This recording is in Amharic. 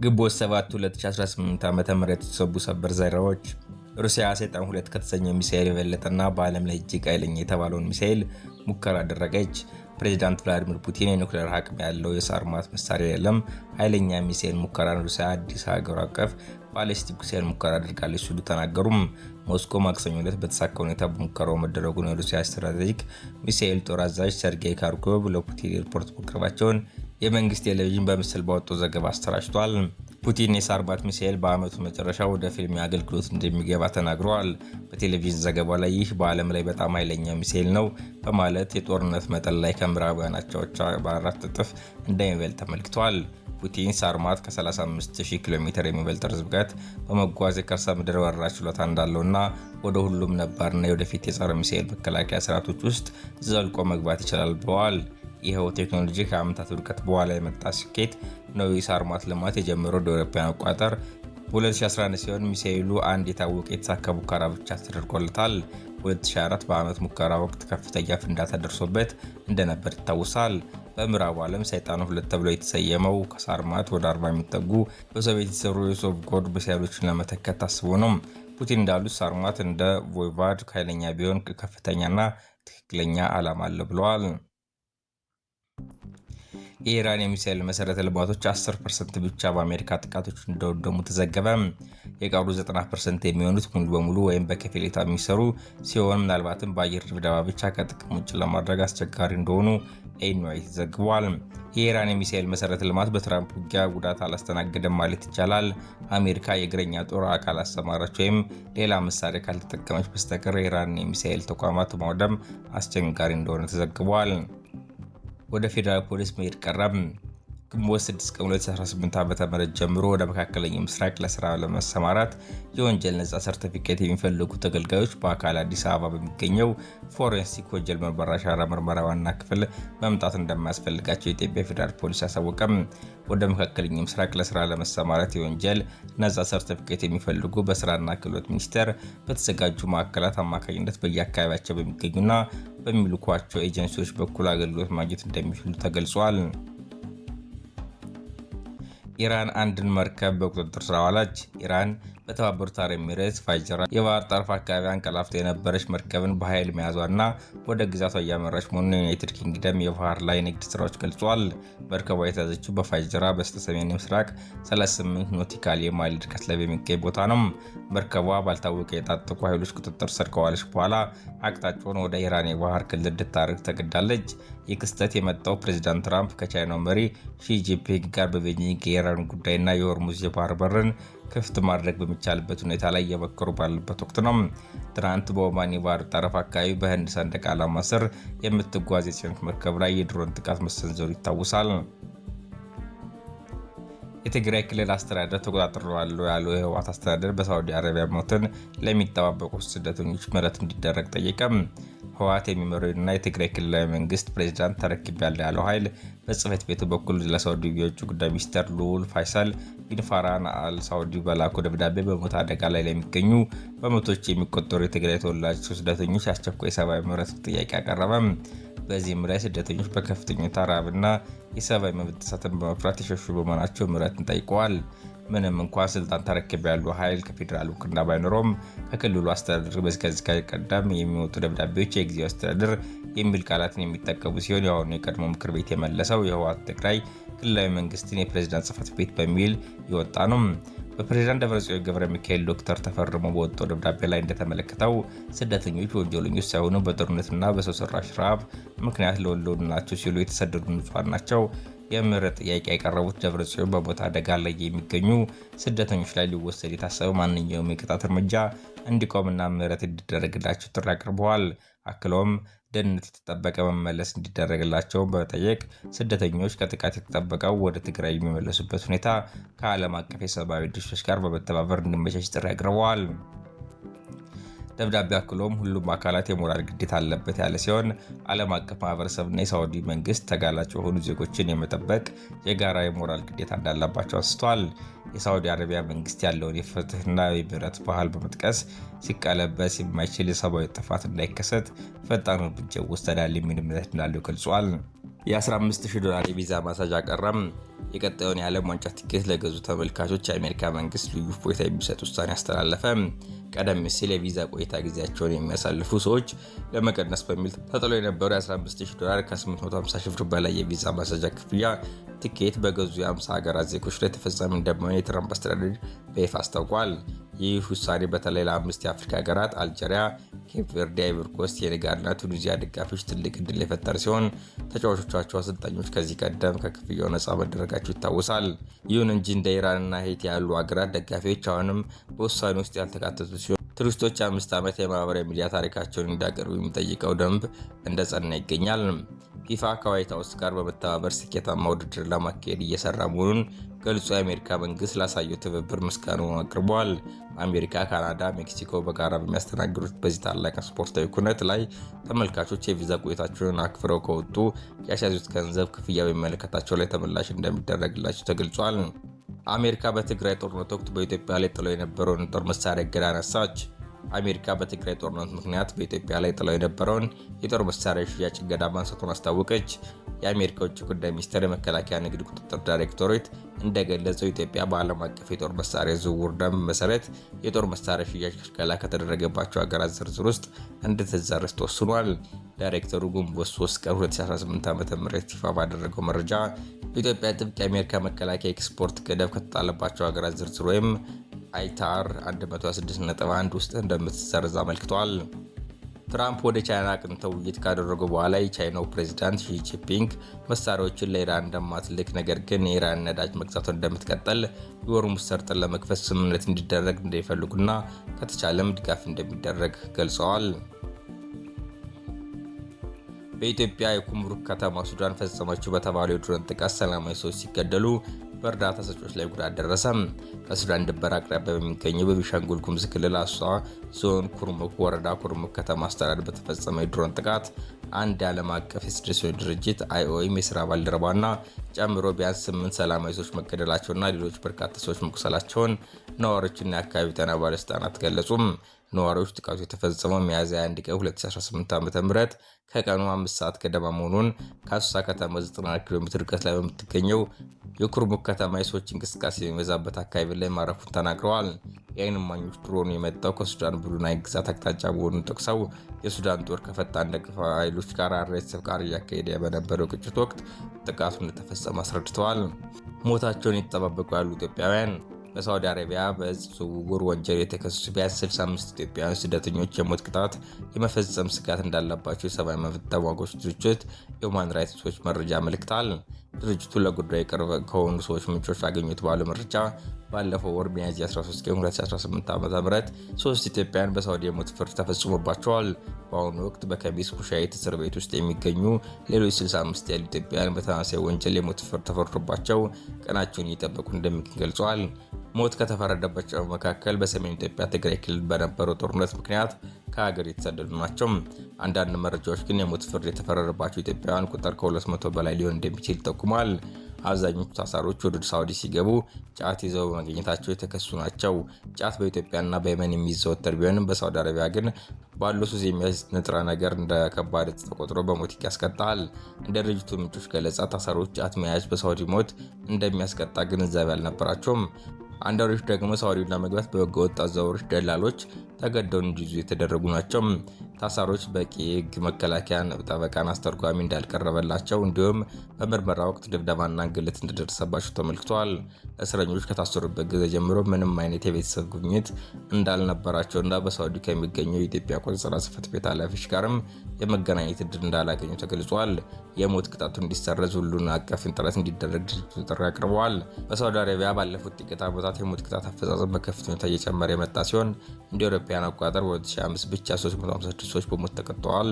ግንቦት 7 2018 ዓ.ም የተሰቡ ሰበር ዜናዎች ሩሲያ ሰይጣን 2 ከተሰኘው ሚሳኤል የበለጠና በዓለም ላይ እጅግ ኃይለኛ የተባለውን ሚሳኤል ሙከራ አደረገች። ፕሬዚዳንት ቭላዲሚር ፑቲን የኒውክሌር አቅም ያለው የሳርማት መሳሪያ የለም፣ ኃይለኛ ሚሳኤል ሙከራን ሩሲያ አዲስ ሀገር አቀፍ ባሊስቲክ ሚሳኤል ሙከራ አድርጋለች ሲሉ ተናገሩም። ሞስኮ ማክሰኞ ዕለት በተሳካ ሁኔታ ሙከራው መደረጉን የሩሲያ ስትራቴጂክ ሚሳኤል ጦር አዛዥ ሰርጌይ ካርኮቭ ለፑቲን ሪፖርት ማቅረባቸውን የመንግስት ቴሌቪዥን በምስል ባወጣው ዘገባ አሰራጭቷል። ፑቲን የሳርማት ሚሳኤል በዓመቱ መጨረሻ ወደ ፊልሚያ አገልግሎት እንደሚገባ ተናግረዋል። በቴሌቪዥን ዘገባው ላይ ይህ በዓለም ላይ በጣም ኃይለኛ ሚሳኤል ነው በማለት የጦርነት መጠን ላይ ከምዕራባውያን አቻዎቹ በ4 እጥፍ እንደሚበልጥ ተመልክቷል። ፑቲን ሳርማት ከ35,000 ኪሎ ሜትር የሚበልጥ ርዝመት በመጓዝ የከርሰ ምድር ወረራ ችሎታ እንዳለውና ወደ ሁሉም ነባርና የወደፊት የጸረ ሚሳኤል መከላከያ ስርዓቶች ውስጥ ዘልቆ መግባት ይችላል ብለዋል። ይኸው ቴክኖሎጂ ከዓመታት ውድቀት በኋላ የመጣ ስኬት ነው። የሳርማት ልማት የጀመረው በአውሮፓውያን አቆጣጠር በ2011 ሲሆን ሚሳኤሉ አንድ የታወቀ የተሳካ ሙከራ ብቻ ተደርጎለታል። 2024 በዓመት ሙከራ ወቅት ከፍተኛ ፍንዳታ ደርሶበት እንደነበር ይታወሳል። በምዕራቡ ዓለም ሰይጣን 2 ተብሎ የተሰየመው ከሳርማት ወደ 40 የሚጠጉ በሶቪየት የተሰሩ የሶቭጎድ ሚሳኤሎችን ለመተካት ታስቦ ነው። ፑቲን እንዳሉት ሳርማት እንደ ቮይቫድ ኃይለኛ ቢሆን ከፍተኛና ትክክለኛ ዓላማ አለው ብለዋል። የኢራን የሚሳኤል መሰረተ ልማቶች 10% ብቻ በአሜሪካ ጥቃቶች እንደወደሙ ተዘገበ። የቀሩ 90% የሚሆኑት ሙሉ በሙሉ ወይም በከፊል የሚሰሩ ሲሆን ምናልባትም በአየር ድብደባ ብቻ ከጥቅም ውጭ ለማድረግ አስቸጋሪ እንደሆኑ ኤንዋይ ዘግቧል። የኢራን የሚሳኤል መሰረተ ልማት በትራምፕ ውጊያ ጉዳት አላስተናገደም ማለት ይቻላል። አሜሪካ የእግረኛ ጦር አካል አሰማራች ወይም ሌላ መሳሪያ ካልተጠቀመች በስተቀር የኢራን የሚሳኤል ተቋማት ማውደም አስቸጋሪ እንደሆነ ተዘግቧል። ወደ ፌዴራል ፖሊስ መሄድ ቀረም። ግንቦት 6 ቀን 2018 ዓ.ም ጀምሮ ወደ መካከለኛው ምስራቅ ለስራ ለመሰማራት የወንጀል ነጻ ሰርቲፊኬት የሚፈልጉ ተገልጋዮች በአካል አዲስ አበባ በሚገኘው ፎሬንሲክ ወንጀል ምርመራ አሻራ ምርመራ ዋና ክፍል መምጣት እንደማያስፈልጋቸው የኢትዮጵያ ፌዴራል ፖሊስ አሳወቀም። ወደ መካከለኛው ምስራቅ ለስራ ለመሰማራት የወንጀል ነጻ ሰርቲፊኬት የሚፈልጉ በስራና ክህሎት ሚኒስቴር በተዘጋጁ ማዕከላት አማካኝነት በየአካባቢያቸው በሚገኙና በሚልኳቸው ኤጀንሲዎች በኩል አገልግሎት ማግኘት እንደሚችሉ ተገልጿል። ኢራን አንድን መርከብ በቁጥጥር ስር አዋለች። ኢራን በተባበሩት አረብ ኤሚሬትስ ፋጅራ የባህር ጠረፍ አካባቢ አንቀላፍታ የነበረች መርከብን በኃይል መያዟና ወደ ግዛቷ እያመራች መሆኑን የዩናይትድ ኪንግደም የባህር ላይ ንግድ ስራዎች ገልጿል። መርከቧ የተያዘችው በፋጅራ በስተሰሜን ምስራቅ 38 ኖቲካል የማይል ርቀት ላይ በሚገኝ ቦታ ነው። መርከቧ ባልታወቀ የታጠቁ ኃይሎች ቁጥጥር ስር ከዋለች በኋላ አቅጣጫውን ወደ ኢራን የባህር ክልል እንድታደርግ ተገዳለች። ይህ ክስተት የመጣው ፕሬዚዳንት ትራምፕ ከቻይናው መሪ ሺጂንፒንግ ጋር በቤጂንግ የኢራን ጉዳይና የሆርሙዝ የባህር በርን ክፍት ማድረግ በሚቻልበት ሁኔታ ላይ እየመከሩ ባለበት ወቅት ነው። ትናንት በኦማን የባህር ጠረፍ አካባቢ በህንድ ሰንደቅ ዓላማ ስር የምትጓዝ የጭነት መርከብ ላይ የድሮን ጥቃት መሰንዘሩ ይታወሳል። የትግራይ ክልል አስተዳደር ተቆጣጥሬዋለሁ ያለው የህወሓት አስተዳደር በሳዑዲ አረቢያ ሞትን ለሚጠባበቁ ስደተኞች ምህረት እንዲደረግ ጠየቀ። ህወሓት የሚመራውና የትግራይ ክልላዊ መንግስት ፕሬዝዳንት ተረክቤያለሁ ያለው ኃይል በጽህፈት ቤቱ በኩል ለሳዑዲ የውጭ ጉዳይ ሚኒስትር ልዑል ፋይሳል ቢን ፋርሃን አል ሳዑዲ በላኩ ደብዳቤ በሞት አደጋ ላይ ለሚገኙ በመቶዎች የሚቆጠሩ የትግራይ ተወላጅ ስደተኞች አስቸኳይ ሰብአዊ ምህረት ጥያቄ አቀረበ። በዚህም ላይ ስደተኞች በከፍተኛ ረሃብና የሰብአዊ መብት ጥሰትን በመፍራት የሸሹ በመሆናቸው ምህረትን ጠይቀዋል። ምንም እንኳን ስልጣን ተረክቤያለሁ ኃይል ከፌዴራል እውቅና ባይኖረውም ከክልሉ አስተዳደር ከዚህ ቀደም የሚወጡ ደብዳቤዎች የጊዜያዊ አስተዳደር የሚል ቃላትን የሚጠቀሙ ሲሆን የአሁኑ የቀድሞ ምክር ቤት የመለሰው የህወሓት ትግራይ ክልላዊ መንግስትን የፕሬዝዳንት ጽህፈት ቤት በሚል ይወጣ ነው። በፕሬዝዳንት ደብረጽዮን ገብረ ሚካኤል ዶክተር ተፈርሞ በወጣው ደብዳቤ ላይ እንደተመለከተው ስደተኞች ወንጀለኞች ሳይሆኑ በጦርነትና በሰው ሰራሽ ረሃብ ምክንያት ለወለዱ ናቸው ሲሉ የተሰደዱ ንጹሃን ናቸው። የምህረት ጥያቄ ያቀረቡት ደብረጽዮን በሞት አደጋ ላይ የሚገኙ ስደተኞች ላይ ሊወሰድ የታሰበው ማንኛውም የቅጣት እርምጃ እንዲቆምና ምህረት እንዲደረግላቸው ጥሪ አቅርበዋል። አክለውም ደህንነት የተጠበቀ መመለስ እንዲደረግላቸው በመጠየቅ ስደተኞች ከጥቃት የተጠበቀው ወደ ትግራይ የሚመለሱበት ሁኔታ ከዓለም አቀፍ የሰብአዊ ድርጅቶች ጋር በመተባበር እንዲመቻች ጥሪ አቅርበዋል። ደብዳቤ አክሎም ሁሉም አካላት የሞራል ግዴታ አለበት ያለ ሲሆን ዓለም አቀፍ ማህበረሰብና የሳዑዲ መንግስት ተጋላጭ የሆኑ ዜጎችን የመጠበቅ የጋራ የሞራል ግዴታ እንዳለባቸው አንስተዋል። የሳዑዲ አረቢያ መንግስት ያለውን የፍትህና የምህረት ባህል በመጥቀስ ሲቀለበስ የማይችል የሰብአዊ ጥፋት እንዳይከሰት ፈጣን እርምጃ ይወሰዳል የሚል እምነት እንዳለው ገልጿል። የ$15,000 የቪዛ ማሳጅ አቀረም። የቀጣዩን የዓለም ዋንጫ ቲኬት ለገዙ ተመልካቾች የአሜሪካ መንግስት ልዩ እፎይታ የሚሰጥ ውሳኔ አስተላለፈ። ቀደም ሲል የቪዛ ቆይታ ጊዜያቸውን የሚያሳልፉ ሰዎች ለመቀነስ በሚል ተጥሎ የነበረው የ$15,000 ከ850,000 ብር በላይ የቪዛ ማሳጃ ክፍያ ቲኬት በገዙ የ50 ሀገራት ዜጎች ላይ ተፈጻሚ እንደማይሆን የትራምፕ አስተዳደር በይፋ አስታውቋል። ይህ ውሳኔ በተለይ ለ5 የአፍሪካ ሀገራት አልጄሪያ፣ ኬፕ ቨርዴ፣ አይቮሪ ኮስት፣ ሴኔጋልና ቱኒዚያ ደጋፊዎች ትልቅ ዕድል የፈጠረ ሲሆን ተጫዋቾቻቸው አሰልጣኞች ከዚህ ቀደም ከክፍያው ነፃ መደረጋቸው ይታወሳል። ይሁን እንጂ እንደ ኢራንና ሄይቲ ያሉ ሀገራት ደጋፊዎች አሁንም በውሳኔ ውስጥ ያልተካተቱ ሲሆን ቱሪስቶች 5 ዓመት የማህበራዊ ሚዲያ ታሪካቸውን እንዲያቀርቡ የሚጠይቀው ደንብ እንደጸና ይገኛል። ፊፋ ከዋይት ሀውስ ጋር በመተባበር ስኬታማ ውድድር ለማካሄድ እየሰራ መሆኑን ገልጾ የአሜሪካ መንግስት ላሳየው ትብብር ምስጋናውን አቅርቧል። አሜሪካ፣ ካናዳ፣ ሜክሲኮ በጋራ በሚያስተናግዱት በዚህ ታላቅ ስፖርታዊ ኩነት ላይ ተመልካቾች የቪዛ ቆይታቸውን አክብረው ከወጡ ያስያዙት ገንዘብ ክፍያ በሚመለከታቸው ላይ ተመላሽ እንደሚደረግላቸው ተገልጿል። አሜሪካ በትግራይ ጦርነት ወቅት በኢትዮጵያ ላይ ጥለው የነበረውን ጦር መሳሪያ እገዳ አነሳች። አሜሪካ በትግራይ ጦርነት ምክንያት በኢትዮጵያ ላይ ጥለው የነበረውን የጦር መሳሪያ ሽያጭ እገዳ ማንሳቱን አስታወቀች። የአሜሪካ ውጭ ጉዳይ ሚኒስቴር የመከላከያ ንግድ ቁጥጥር ዳይሬክቶሬት እንደገለጸው ኢትዮጵያ በዓለም አቀፍ የጦር መሳሪያ ዝውውር ደንብ መሰረት የጦር መሳሪያ ሽያጭ ክልከላ ከተደረገባቸው ሀገራት ዝርዝር ውስጥ እንድትሰረዝ ተወስኗል። ዳይሬክተሩ ግንቦት 3 ቀን 2018 ዓ.ም ይፋ ባደረገው መረጃ ኢትዮጵያ ጥብቅ የአሜሪካ መከላከያ ኤክስፖርት ገደብ ከተጣለባቸው ሀገራት ዝርዝር ወይም አይታር 126.1 ውስጥ እንደምትሰረዝ አመልክቷል። ትራምፕ ወደ ቻይና አቅንተው ውይይት ካደረጉ በኋላ የቻይናው ፕሬዚዳንት ሺ ጂንፒንግ መሳሪያዎችን ለኢራን እንደማትልክ ነገር ግን የኢራን ነዳጅ መግዛቷን እንደምትቀጥል የሆርሙዝ ሰርጥን ለመክፈት ስምምነት እንዲደረግ እንደሚፈልጉና ከተቻለም ድጋፍ እንደሚደረግ ገልጸዋል። በኢትዮጵያ የኩምሩክ ከተማ ሱዳን ፈጸመችው በተባለው የድሮን ጥቃት ሰላማዊ ሰዎች ሲገደሉ በእርዳታ ሰጪዎች ላይ ጉዳት ደረሰ። ከሱዳን ድንበር አቅራቢያ በሚገኘው በቤኒሻንጉል ጉሙዝ ክልል አሶሳ ዞን ኩርሙክ ወረዳ ኩርሙክ ከተማ አስተዳደር በተፈጸመ የድሮን ጥቃት አንድ የዓለም አቀፍ የስደተኞች ድርጅት አይኦኤም የስራ ባልደረባና ጨምሮ ቢያንስ 8 ሰላማዊ ሰዎች መገደላቸውና ሌሎች በርካታ ሰዎች መቁሰላቸውን ነዋሪዎችና የአካባቢው ጤና ባለስልጣናት ገለጹም። ነዋሪዎች ጥቃቱ የተፈጸመው ሚያዝያ 1 ቀን 2018 ዓ.ም ከቀኑ 5 ሰዓት ገደማ መሆኑን ከአሶሳ ከተማ 90 ኪሎ ሜትር ርቀት ላይ በምትገኘው የኩርሙክ ከተማ የሰዎች እንቅስቃሴ የሚበዛበት አካባቢ ላይ ማረፉን ተናግረዋል። የዓይን እማኞች ድሮኑ የመጣው ከሱዳን ብሉ ናይል ግዛት አቅጣጫ መሆኑን ጠቅሰው የሱዳን ጦር ከፈጣን ደጋፊ ኃይሎች ጋር RSF ጋር እያካሄደ በነበረው ግጭት ወቅት ጥቃቱ እንደተፈጸመ አስረድተዋል። ሞታቸውን የተጠባበቁ ያሉ ኢትዮጵያውያን በሳውዲ አረቢያ በእጽ ዝውውር ወንጀል የተከሰሱ ቢያንስ 65 ኢትዮጵያውያን ስደተኞች የሞት ቅጣት የመፈጸም ስጋት እንዳለባቸው የሰብአዊ መብት ተሟጋች ድርጅት የሁማን ራይትስ ዎች መረጃ ያመለክታል። ድርጅቱ ለጉዳዩ ቅርብ ከሆኑ ሰዎች ምንጮች አገኙት ባለው መረጃ ባለፈው ወር ሚያዝያ 13 ቀን 2018 ዓ.ም 3 ኢትዮጵያውያን በሳውዲ የሞት ፍርድ ተፈጽሞባቸዋል። በአሁኑ ወቅት በከሚስ ኩሻይት እስር ቤት ውስጥ የሚገኙ ሌሎች 65 ያሉ ኢትዮጵያውያን በተመሳሳይ ወንጀል የሞት ፍርድ ተፈርዶባቸው ቀናቸውን እየጠበቁ እንደሚገኙ ገልጸዋል። ሞት ከተፈረደባቸው መካከል በሰሜን ኢትዮጵያ ትግራይ ክልል በነበረው ጦርነት ምክንያት ከሀገር የተሰደዱ ናቸው። አንዳንድ መረጃዎች ግን የሞት ፍርድ የተፈረደባቸው ኢትዮጵያውያን ቁጥር ከ200 በላይ ሊሆን እንደሚችል ይጠቁማል። አብዛኞቹ ታሳሪዎች ወደ ሳውዲ ሲገቡ ጫት ይዘው በመገኘታቸው የተከሱ ናቸው። ጫት በኢትዮጵያና በየመን የሚዘወተር ቢሆንም በሳውዲ አረቢያ ግን ባለው ሱስ የሚያዝ ንጥረ ነገር እንደ ከባድ ዕፅ ተቆጥሮ በሞት ያስቀጣል። እንደ ድርጅቱ ምንጮች ገለጻ ታሳሪዎች ጫት መያዝ በሳውዲ ሞት እንደሚያስቀጣ ግንዛቤ አልነበራቸውም። አንዳንዶች ደግሞ ሳውዲን ለመግባት በህገወጥ አዘዋዋሪዎች ደላሎች ተገደው እንዲይዙ የተደረጉ ናቸው። ታሳሪዎች በቂ የህግ መከላከያ ጠበቃና አስተርጓሚ እንዳልቀረበላቸው እንዲሁም በምርመራ ወቅት ድብደባና እንግልት እንደደረሰባቸው ተመልክቷል። እስረኞች ከታሰሩበት ጊዜ ጀምሮ ምንም አይነት የቤተሰብ ጉብኝት እንዳልነበራቸውና በሳውዲ ከሚገኘው የኢትዮጵያ ቆንስላ ጽሕፈት ቤት ኃላፊዎች ጋርም የመገናኘት እድል እንዳላገኙ ተገልጿል። የሞት ቅጣቱ እንዲሰረዝ ሁሉን አቀፍ ጥረት እንዲደረግ ድርጅቱ ጥሪ አቅርበዋል። በሳውዲ አረቢያ ባለፉት ጥቂት ዓመታት የሞት ቅጣት አፈጻጸም በከፍተኛ ሁኔታ እየጨመረ የመጣ ሲሆን እንደ አውሮፓውያን አቆጣጠር በ2005 ብቻ 356 ሰዎች በሞት ተቀጥተዋል።